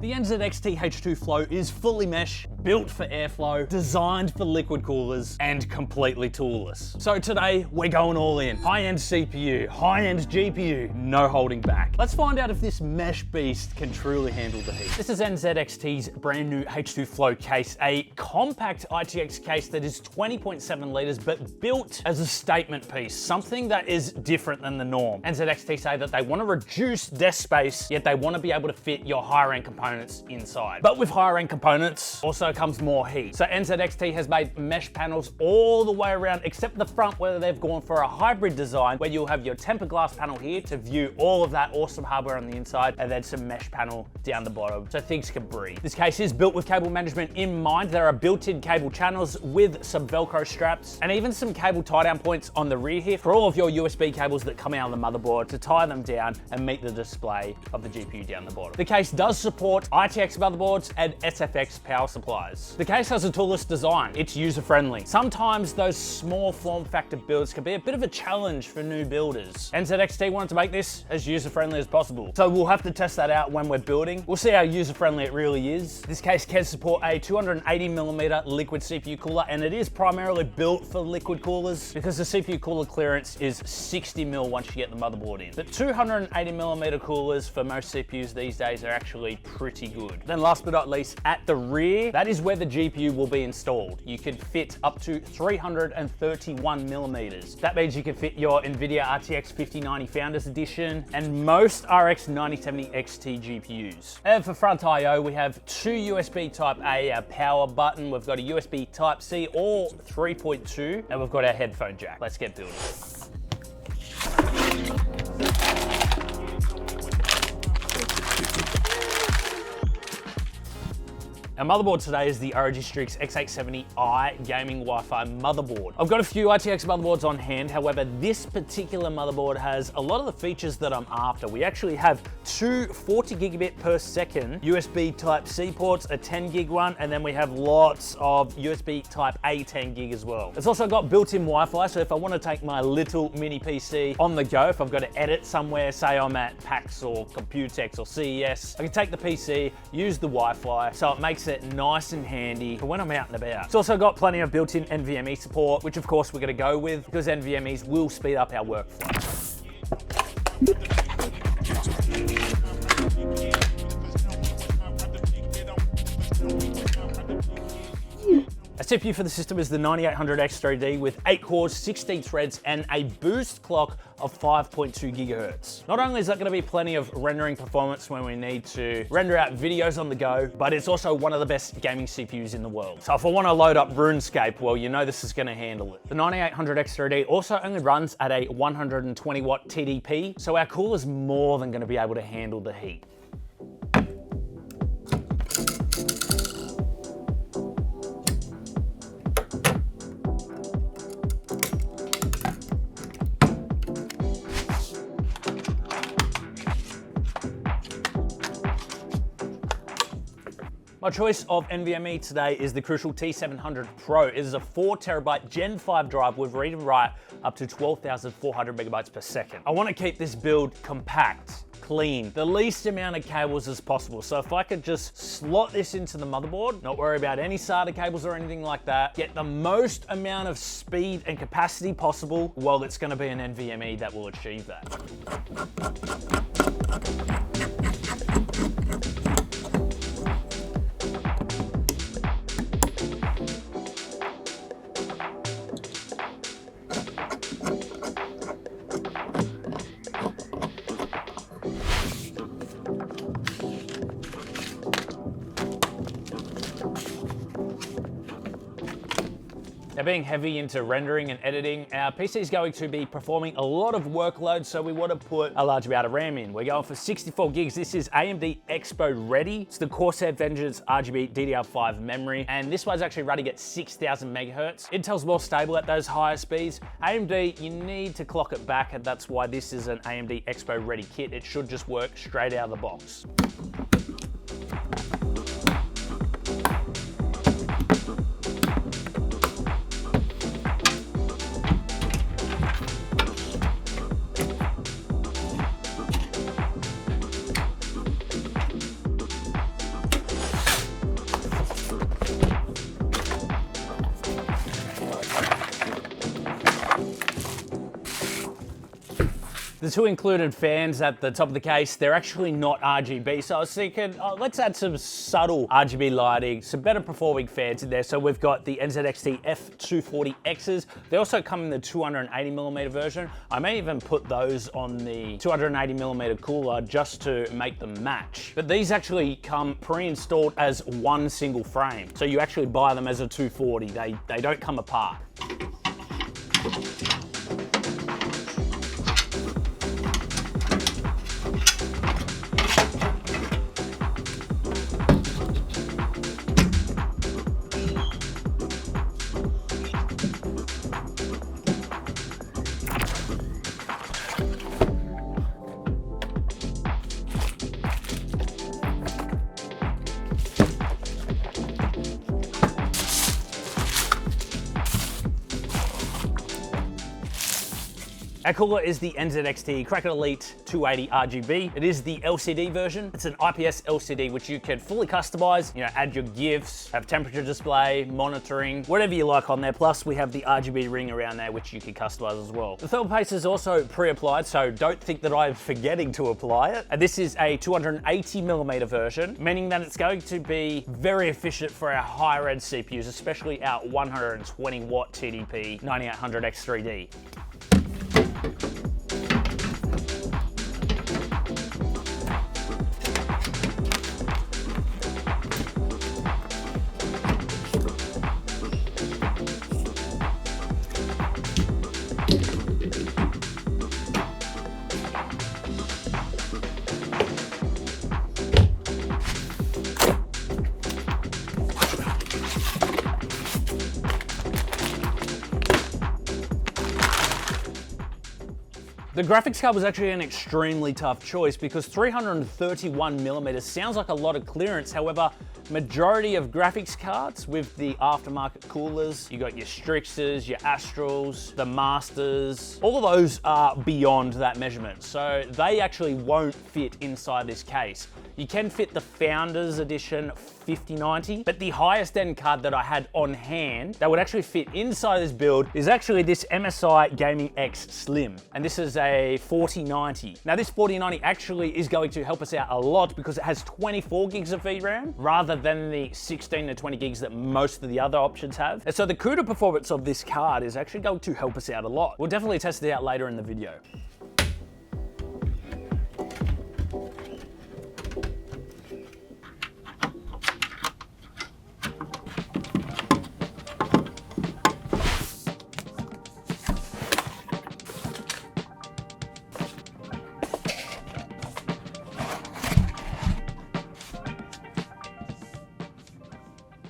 The NZXT H2 Flow is fully mesh, built for airflow, designed for liquid coolers, and completely toolless. So today, we're going all in. High-end CPU, high-end GPU, no holding back. Let's find out if this mesh beast can truly handle the heat. This is NZXT's brand new H2 Flow case, a compact ITX case that is 20.7 liters, but built as a statement piece, something that is different than the norm. NZXT say that they want to reduce desk space, yet they want to be able to fit your higher-end components inside. But with higher end components also comes more heat. So NZXT has made mesh panels all the way around except the front, where they've gone for a hybrid design where you'll have your tempered glass panel here to view all of that awesome hardware on the inside, and then some mesh panel down the bottom so things can breathe. This case is built with cable management in mind. There are built-in cable channels with some Velcro straps and even some cable tie-down points on the rear here for all of your USB cables that come out of the motherboard to tie them down and meet the display of the GPU down the bottom. The case does support ITX motherboards and SFX power supplies. The case has a toolless design. It's user-friendly. Sometimes those small form factor builds can be a bit of a challenge for new builders. NZXT wanted to make this as user-friendly as possible. So we'll have to test that out when we're building. We'll see how user-friendly it really is. This case can support a 280mm liquid CPU cooler, and it is primarily built for liquid coolers because the CPU cooler clearance is 60mm once you get the motherboard in. But 280mm coolers for most CPUs these days are actually pretty good. Then last but not least, at the rear, that is where the GPU will be installed. You can fit up to 331mm. That means you can fit your NVIDIA RTX 5090 Founders Edition and most RX 9070 XT GPUs. And for front I/O, we have two USB Type A, our power button. We've got a USB Type C or 3.2, and we've got our headphone jack. Let's get building. Our motherboard today is the ROG Strix X870i gaming Wi-Fi motherboard. I've got a few ITX motherboards on hand, however, this particular motherboard has a lot of the features that I'm after. We actually have two 40 gigabit per second USB Type-C ports, a 10 gig one, and then we have lots of USB Type-A 10 gig as well. It's also got built-in Wi-Fi, so if I want to take my little mini PC on the go, if I've got to edit somewhere, say I'm at PAX or Computex or CES, I can take the PC, use the Wi-Fi, so it makes it nice and handy for when I'm out and about. It's also got plenty of built-in NVMe support, which of course we're going to go with because NVMe's will speed up our workflow. A CPU for the system is the 9800X3D with 8 cores, 16 threads, and a boost clock of 5.2 gigahertz. Not only is that going to be plenty of rendering performance when we need to render out videos on the go, but it's also one of the best gaming CPUs in the world. So if I want to load up RuneScape, well, you know this is going to handle it. The 9800X3D also only runs at a 120 watt TDP, so our cooler's more than going to be able to handle the heat. My choice of NVMe today is the Crucial T700 Pro. It is a 4TB Gen 5 drive with read and write up to 12,400 megabytes per second. I want to keep this build compact, clean, the least amount of cables as possible. So if I could just slot this into the motherboard, not worry about any SATA cables or anything like that, get the most amount of speed and capacity possible, well, it's going to be an NVMe that will achieve that. Now, being heavy into rendering and editing, our PC is going to be performing a lot of workload, so we want to put a large amount of RAM in. We're going for 64 gigs. This is AMD Expo ready. It's the Corsair Vengeance RGB DDR5 memory, and this one's actually running at 6,000 megahertz. Intel's more stable at those higher speeds. AMD, you need to clock it back, and that's why this is an AMD Expo ready kit. It should just work straight out of the box. The two included fans at the top of the case, they're actually not RGB. So I was thinking, let's add some subtle RGB lighting, some better performing fans in there. So we've got the NZXT F240Xs. They also come in the 280mm version. I may even put those on the 280mm cooler just to make them match. But these actually come pre-installed as one single frame. So you actually buy them as a 240. They don't come apart. Our cooler is the NZXT Kraken Elite 280 RGB. It is the LCD version. It's an IPS LCD, which you can fully customize, add your GIFs, have temperature display, monitoring, whatever you like on there. Plus we have the RGB ring around there, which you can customize as well. The thermal paste is also pre-applied, so don't think that I'm forgetting to apply it. And this is a 280mm version, meaning that it's going to be very efficient for our higher end CPUs, especially our 120 watt TDP 9800X3D. The graphics card was actually an extremely tough choice because 331mm sounds like a lot of clearance. However, majority of graphics cards with the aftermarket coolers, you got your Strixes, your Astrals, the Masters, all of those are beyond that measurement. So they actually won't fit inside this case. You can fit the Founders Edition 5090, but the highest end card that I had on hand that would actually fit inside this build is actually this MSI Gaming X Slim. And this is a 4090. Now this 4090 actually is going to help us out a lot because it has 24 gigs of VRAM rather than the 16 to 20 gigs that most of the other options have. And so the CUDA performance of this card is actually going to help us out a lot. We'll definitely test it out later in the video.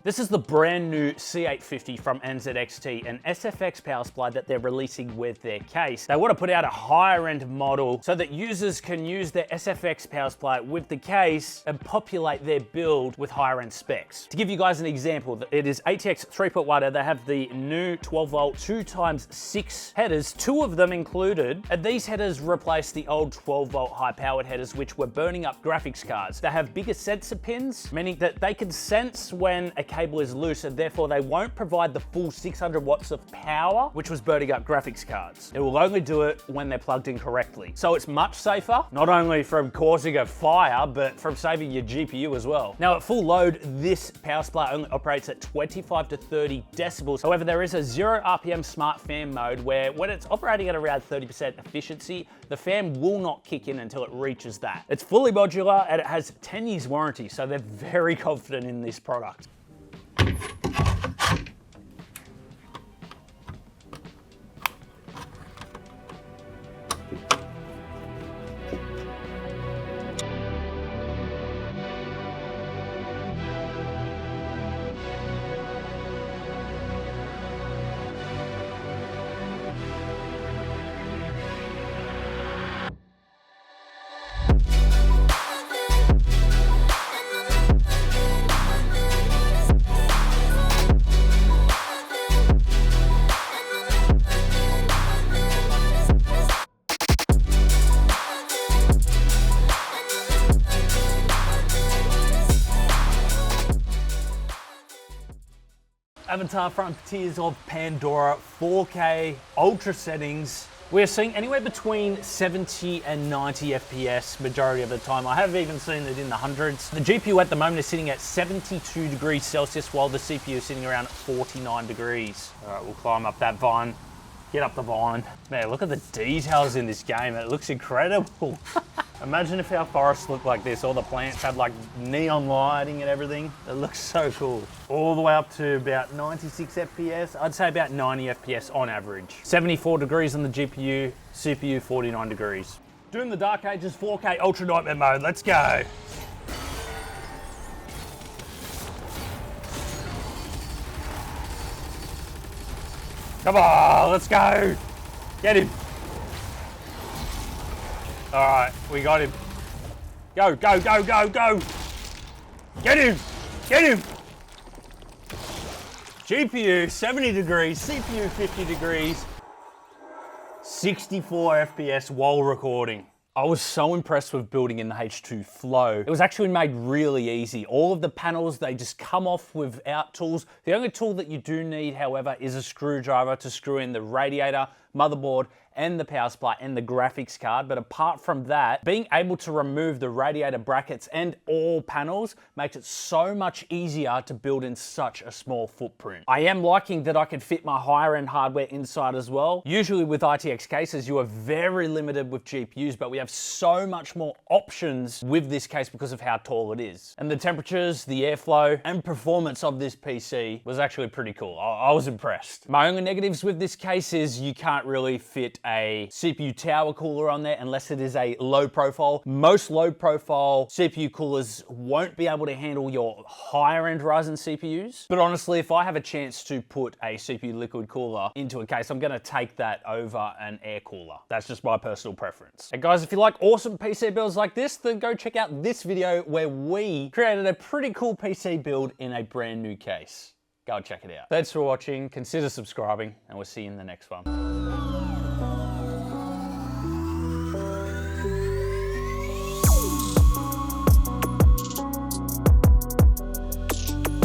This is the brand new C850 from NZXT, an SFX power supply that they're releasing with their case. They want to put out a higher end model so that users can use their SFX power supply with the case and populate their build with higher end specs. To give you guys an example, it is ATX 3.1 and they have the new 12 volt 2x6 headers, 2 of them included, and these headers replace the old 12 volt high powered headers which were burning up graphics cards. They have bigger sensor pins, meaning that they can sense when a cable is loose and therefore they won't provide the full 600 watts of power, which was burning up graphics cards. It will only do it when they're plugged in correctly. So it's much safer, not only from causing a fire, but from saving your GPU as well. Now at full load, this power supply only operates at 25 to 30 decibels. However, there is a 0 RPM smart fan mode where when it's operating at around 30% efficiency, the fan will not kick in until it reaches that. It's fully modular and it has 10 years warranty, so they're very confident in this product. Avatar Frontiers of Pandora 4K Ultra settings We're seeing anywhere between 70 and 90 FPS majority of the time. I have even seen it in the hundreds. The GPU at the moment is sitting at 72 degrees Celsius while the CPU is sitting around 49 degrees. All right, we'll climb up that vine. Get up the vine. Man, look at the details in this game. It looks incredible. Imagine if our forests looked like this. All the plants had like neon lighting and everything. It looks so cool. All the way up to about 96 FPS. I'd say about 90 FPS on average. 74 degrees on the GPU, CPU 49 degrees. Doing the Dark Ages 4K Ultra Nightmare mode. Let's go. Come on, let's go. Get him. All right, we got him. Go, go, go, go, go. Get him, get him. GPU 70 degrees, CPU 50 degrees, 64 FPS while recording. I was so impressed with building in the H2 Flow. It was actually made really easy. All of the panels, they just come off without tools. The only tool that you do need, however, is a screwdriver to screw in the radiator, motherboard, and the power supply and the graphics card. But apart from that, being able to remove the radiator brackets and all panels makes it so much easier to build in such a small footprint. I am liking that I can fit my higher end hardware inside as well. Usually with ITX cases, you are very limited with GPUs, but we have so much more options with this case because of how tall it is. And the temperatures, the airflow, and performance of this PC was actually pretty cool. I was impressed. My only negatives with this case is you can't really fit a CPU tower cooler on there unless it is a low profile. Most low profile CPU coolers won't be able to handle your higher end Ryzen CPUs. But honestly, if I have a chance to put a CPU liquid cooler into a case, I'm gonna take that over an air cooler. That's just my personal preference. And guys, if you like awesome PC builds like this, then go check out this video where we created a pretty cool PC build in a brand new case. Go check it out. Thanks for watching, consider subscribing, and we'll see you in the next one.